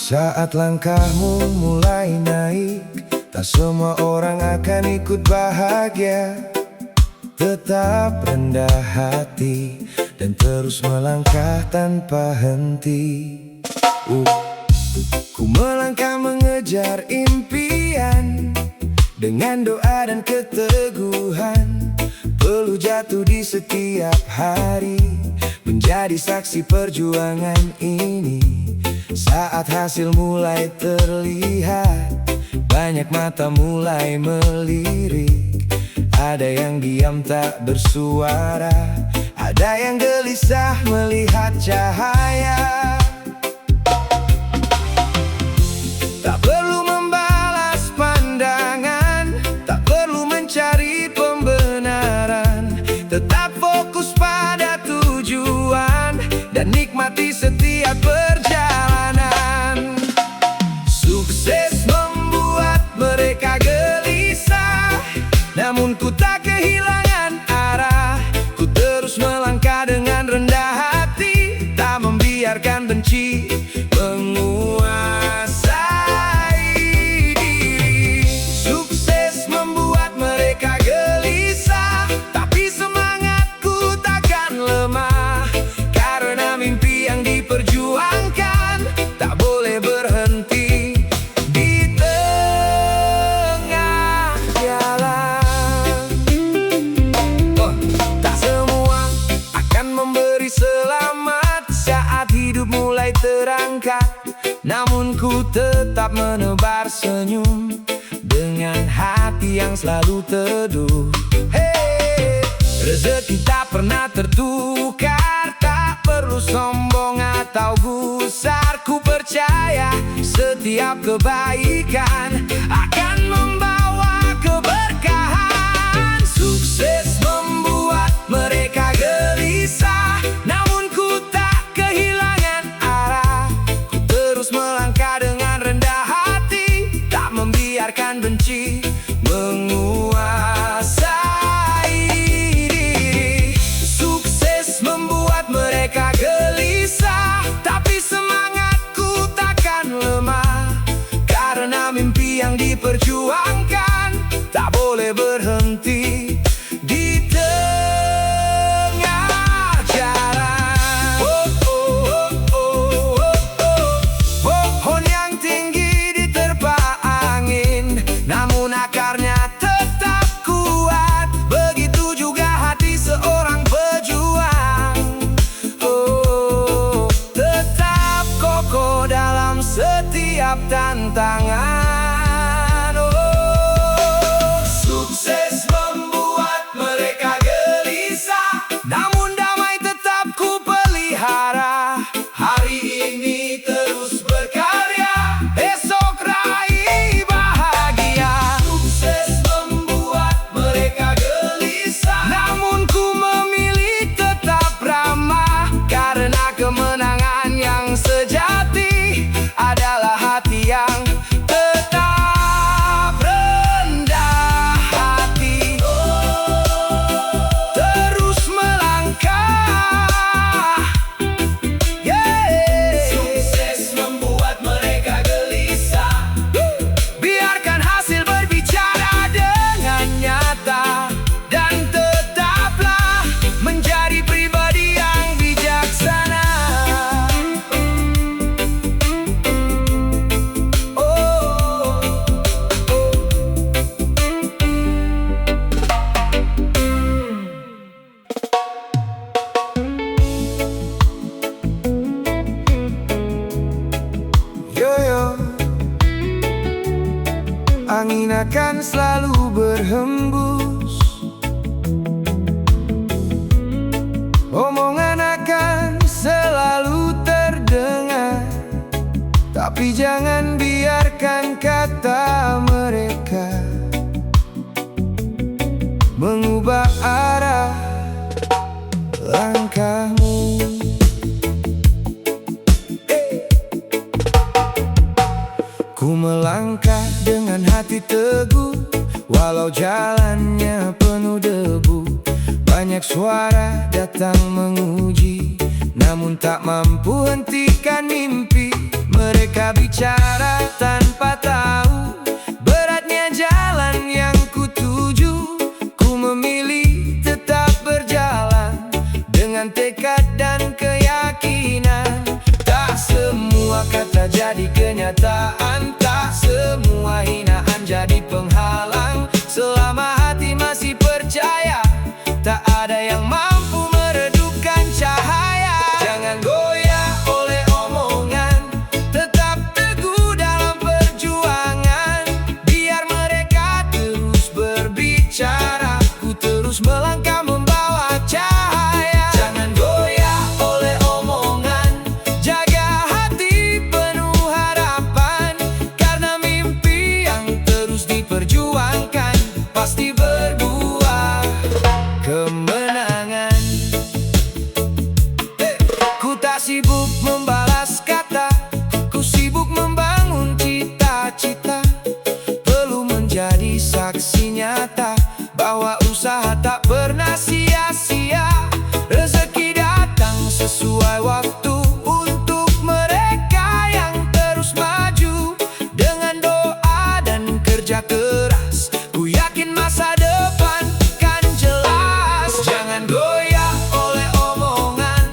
Saat langkahmu mulai naik, tak semua orang akan ikut bahagia. Tetap rendah hati dan terus melangkah tanpa henti. Ku melangkah mengejar impian dengan doa dan keteguhan. Perlu jatuh di setiap hari, menjadi saksi perjuangan ini. Saat hasil mulai terlihat, banyak mata mulai melirik. Ada yang diam tak bersuara, ada yang gelisah melihat cahaya. Tak perlu membalas pandangan, tak perlu mencari pembenaran. Tetap fokus pada tujuan dan nikmati setiap perjalanan. Sukses membuat mereka gelisah, namun ku tak kehilangan arah. Ku terus melangkah dengan rendah hati, tak membiarkan benci menguasai diri. Sukses membuat mereka gelisah, tapi semangatku takkan lemah. Karena mimpi yang diperjuangkan tak boleh berhenti di tengah jalan. Tak semua akan memberi selamat saat hidup mulai terangkat, namun ku tetap menebar senyum dengan hati yang selalu teduh. Hey, rezeki tak pernah tertukar, tak perlu sombong atau gusar. Ku percaya setiap kebaikan akan membawa keberkahan. Sukses membuat mereka gelisah, namun ku tak kehilangan arah. Ku terus melangkah dengan rendah hati, tak membiarkan benci menguasai diri. Sukses membuat mereka gelisah, tapi semangatku takkan lemah. Karena mimpi yang diperjuangkan tak boleh berhenti di tengah jalan. Pohon yang tinggi diterpa angin, namun akarnya tetap kuat. Begitu juga hati seorang pejuang. Tetap kokoh dalam setiap tantangan. Sukses membuat mereka gelisah, namun damai tetap ku pelihara. Hari ini terus berkarya, besok raih bahagia. Sukses membuat mereka gelisah, namun ku memilih tetap ramah. Karena kemenangan yang sejati adalah hati yang tetap rendah hati. Terus melangkah. Sukses membuat mereka gelisah, biarkan hasil berbicara dengan nyata. Dan tetaplah menjadi pribadi yang bijaksana. Yo, angin akan selalu berhembus, omongan akan selalu terdengar, tapi jangan biarkan kata mereka mengubah arah langkahmu. Ku melangkah dengan hati teguh, walau jalannya penuh debu. Banyak suara datang menguji, namun tak mampu hentikan mimpi. Mereka Mereka bicara tanpa tahu beratnya jalan yang kutuju. Ku memilih tetap berjalan dengan tekad dan keyakinan. Tak semua kata jadi kenyataan, tak semua hinaan jadi penghalang. Selama hati masih percaya, tak ada yang mampu meredupkan cahaya. Jangan goyah oleh omongan, tetap teguh dalam perjuangan. Biar mereka terus berbicara, ku terus melangkah membawa cahaya. Jangan goyah oleh omongan, jaga hati penuh harapan. Karena mimpi yang terus diperjuangkan pasti berbuah kemenangan. Ku tak sibuk membalas kata, ku sibuk membangun cita-cita. Perlu menjadi saksi nyata bahwa usaha tak pernah sia-sia. Rezeki datang sesuai waktu untuk mereka yang terus maju. Dengan doa dan kerja keras, ku yakin masa depan kan jelas. Jangan goyah oleh omongan,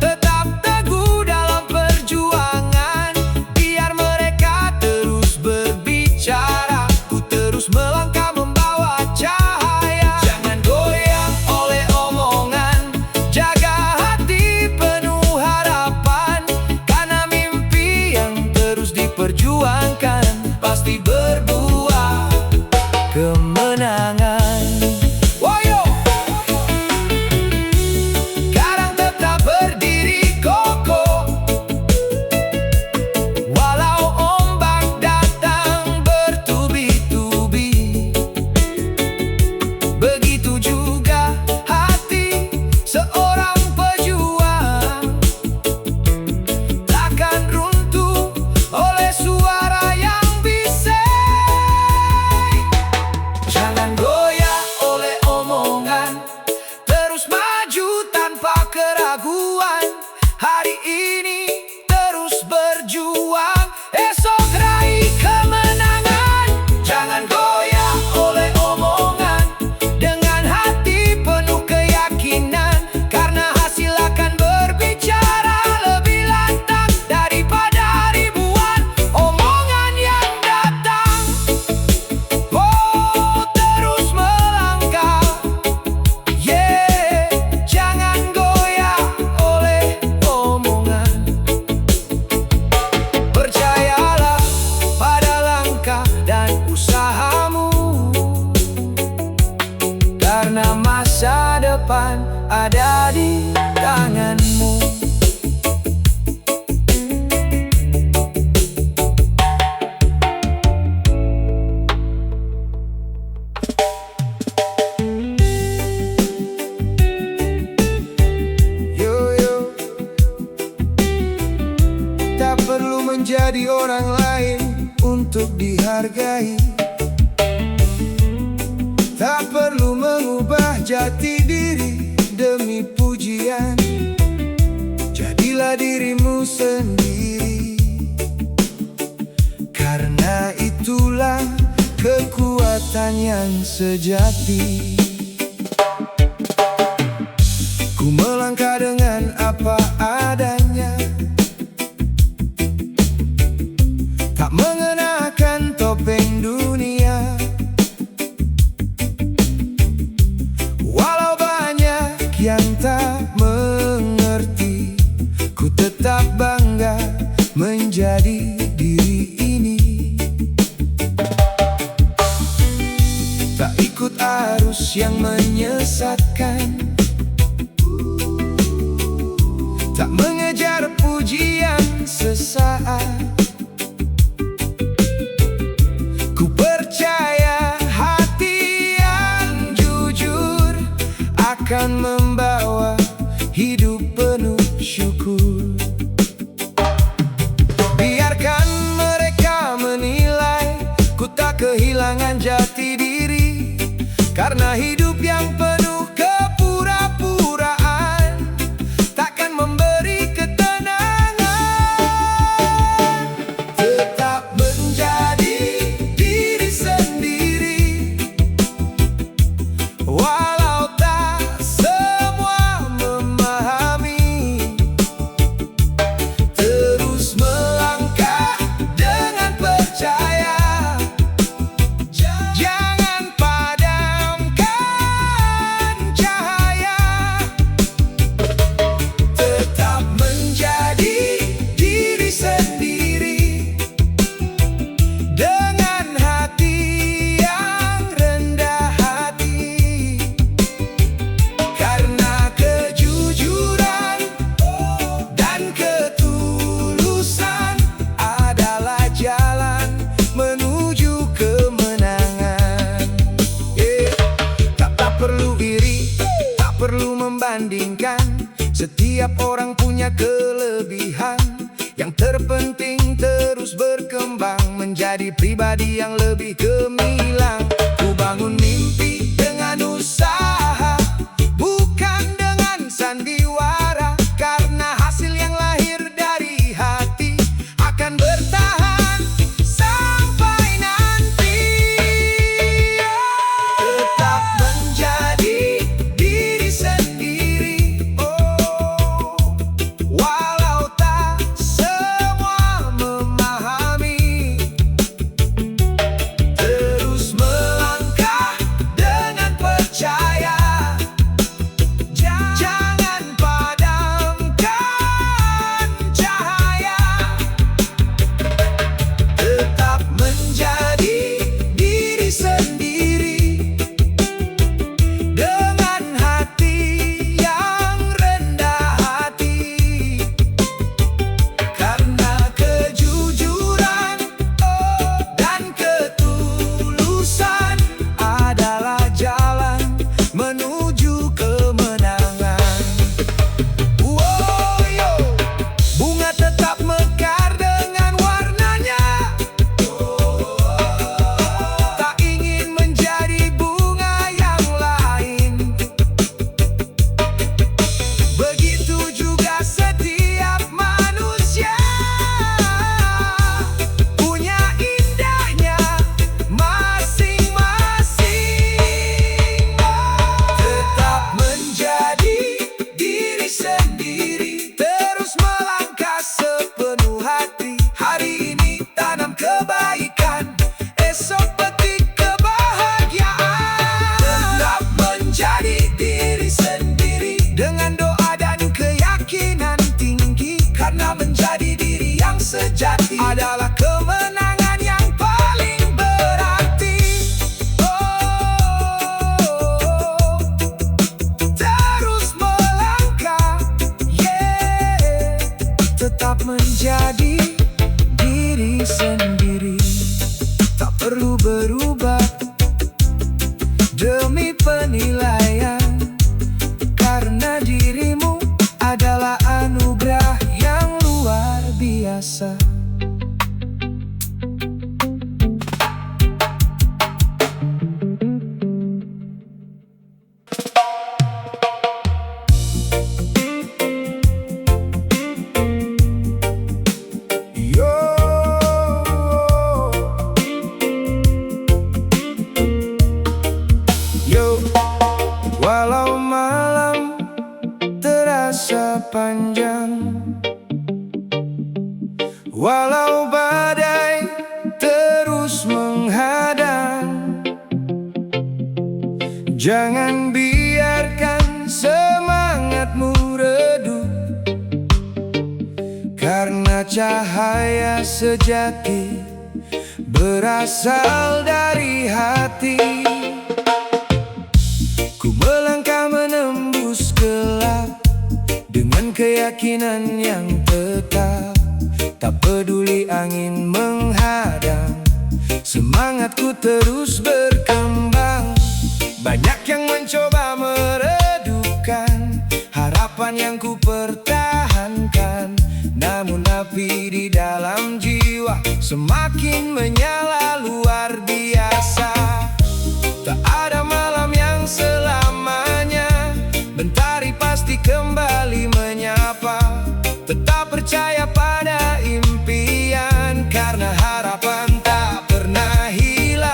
tetap teguh dalam perjuangan. Biar mereka terus berbicara, ku terus melangkah membawa cahaya. Jangan goyah oleh omongan, jaga hati penuh harapan. Karena mimpi yang terus diperjuangkan pasti berbuah kemenangan. Woyo! Karang tetap berdiri kokoh, walau ombak datang bertubi-tubi. Begitu juga hati seorang pejuang, takkan runtuh oleh suara yang bising. Jangan goyah oleh omongan, terus maju tanpa keraguan. Hari ini terus berjuang, esok raih kemenangan. Jangan goyah oleh omongan, dengan hati penuh keyakinan. Karena hasil akan berbicara lebih lantang daripada ribuan omongan yang datang. Oh, terus melangkah, yeah. Jangan goyah oleh omongan. Percayalah pada langkah dan usahamu, karena masa depan ada di tanganmu. Yo, tak perlu menjadi orang lain untuk dihargai. Tak perlu mengubah jati diri demi pujian. Jadilah dirimu sendiri, karena itulah kekuatan yang sejati. Ku melangkah dengan apa adanya, tak mengenakan topeng dunia. Walau banyak yang tak mengerti, ku tetap bangga menjadi diri ini. Tak ikut arus yang menyesatkan, tak mengejar pujian sesaat. Ku percaya hati yang jujur akan membawa hidup penuh syukur. Biarkan mereka menilai, ku tak kehilangan jati diri. Karena hidup yang penuh kepura-puraan takkan memberi ketenangan. terus berkembang menjadi pribadi yang lebih gemilang. Ku bangun mimpi dengan usaha, bukan dengan sandiwara, karena hasil yang lahir dari hati akan bertahan sampai nanti. Tetap menjadi diri sendiri, oh, walau tak semua memahami. Terus melangkah dengan percaya, jangan padamkan cahaya. Tetap menjadi diri sendiri dengan hati yang rendah hati, karena kejujuran, oh, dan ketulusan adalah jalan menuju kemenangan. Woyo, bunga tetap mekar dengan warnanya. Tak ingin menjadi bunga yang lain. Begitu juga setiap manusia punya indahnya masing-masing. Tetap menjadi diri sendiri, terus melangkah sepenuh hati. Hari ini tanam kebaikan, esok petik kebahagiaan. Tetap menjadi diri sendiri dengan doa dan keyakinan tinggi, karena menjadi diri yang sejati adalah kemenangan yang paling berarti. Oh, terus melangkah, yeah, tetap menjadi diri sendiri. Tak perlu berubah demi penilaian, karena dirimu adalah anugerah yang luar biasa. Yo, yo, walau malam terasa panjang, walau badai terus menghadang, jangan biarkan semangatmu redup, karena cahaya sejati berasal dari hati. Ku melangkah menembus gelap dengan keyakinan yang tetap. Tak peduli angin menghadang, semangatku terus berkembang. Banyak yang mencoba meredupkan harapan yang ku pertahankan, namun api di dalam jiwa semakin menyala luar biasa. Tak ada malam yang selamanya, mentari pasti kembali menyapa. Tetap percaya pada impian, karena harapan tak pernah hilang.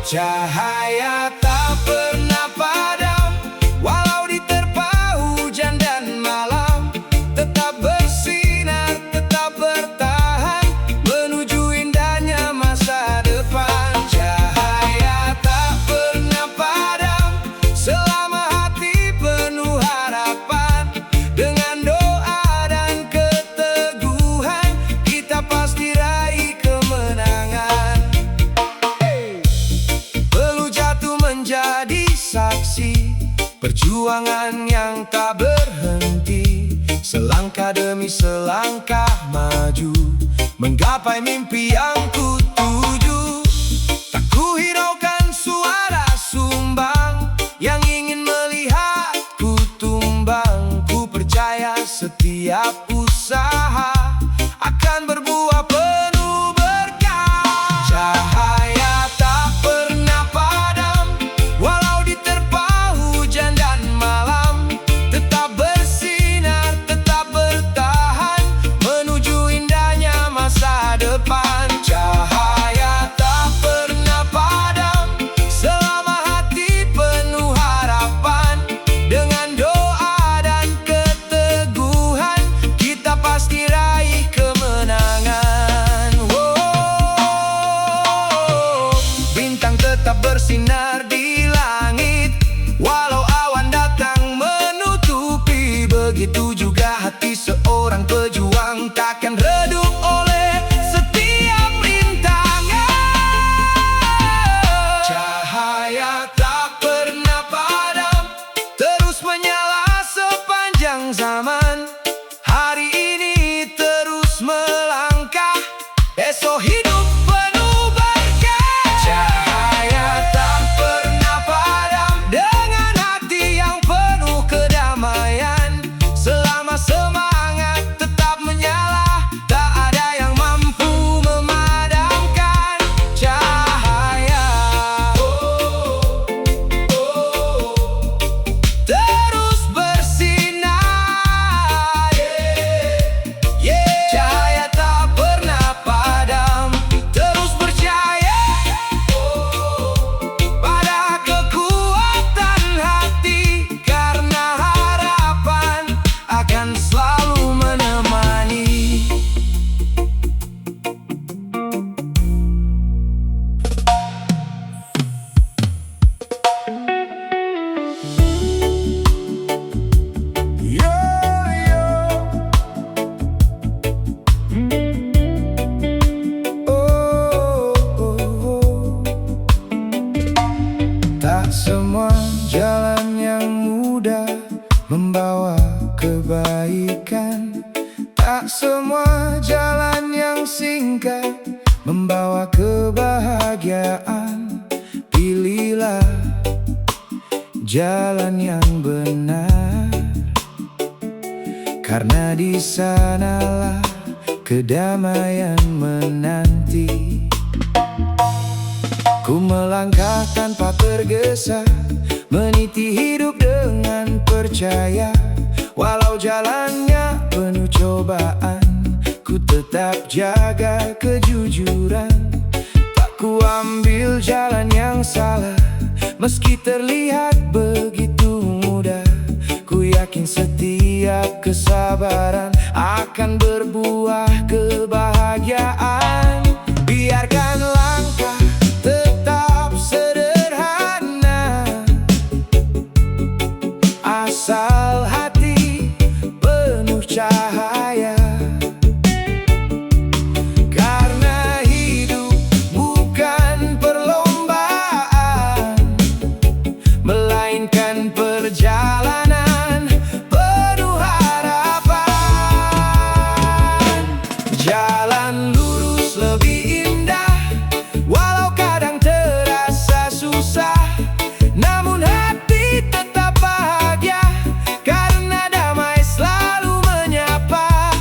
Cahaya tak pernah padam, walau diterpa hujan dan malam. Tetap bersinar, tetap bertahan, menuju indahnya masa depan. Cahaya tak pernah padam selama hati penuh harapan. Dengan doa dan keteguhan, kita pasti raih kemenangan. Perlu jatuh menjadi saksi perjuangan yang tak berhenti, selangkah demi selangkah maju menggapai mimpi yang ku tuju. Tak ku hiraukan suara sumbang yang ingin melihatku tumbang. Ku percaya setiap usaha akan esok hidup penuh berkah. Cahaya tak pernah padam, dengan hati yang penuh kedamaian. Selama semangat tetap menyala, tak ada yang mampu memadamkan cahaya. Terus bersinar, cahaya tak pernah padam. Terus percaya pada kekuatan hati, karena harapan akan selalu menemani. Yo, yo. Oh, oh, oh. Tak semua jalan yang mudah membawa kebaikan. Tak semua jalan yang singkat membawa kebahagiaan. Pilihlah jalan yang benar, karena di sanalah kedamaian menanti. Ku melangkah tanpa tergesa, meniti hidup dengan percaya. Walau jalannya penuh cobaan, ku tetap jaga kejujuran. Tak ku ambil jalan yang salah, meski terlihat begitu mudah. Ku yakin setiap kesabaran akan berbuah kebahagiaan. Biarkan langkah tetap sederhana, asal hati penuh cahaya. Karena hidup bukan perlombaan, melainkan perjalanan penuh harapan. Jalan lurus lebih indah, walau kadang terasa susah. Namun hati tetap bahagia, karena damai selalu menyapa.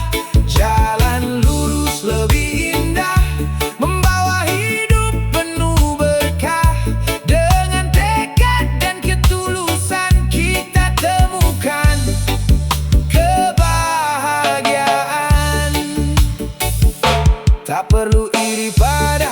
Jalan lurus lebih indah, membawa hidup penuh berkah. Dengan tekad dan ketulusan kita temukan kebahagiaan. Tak perlu iri pada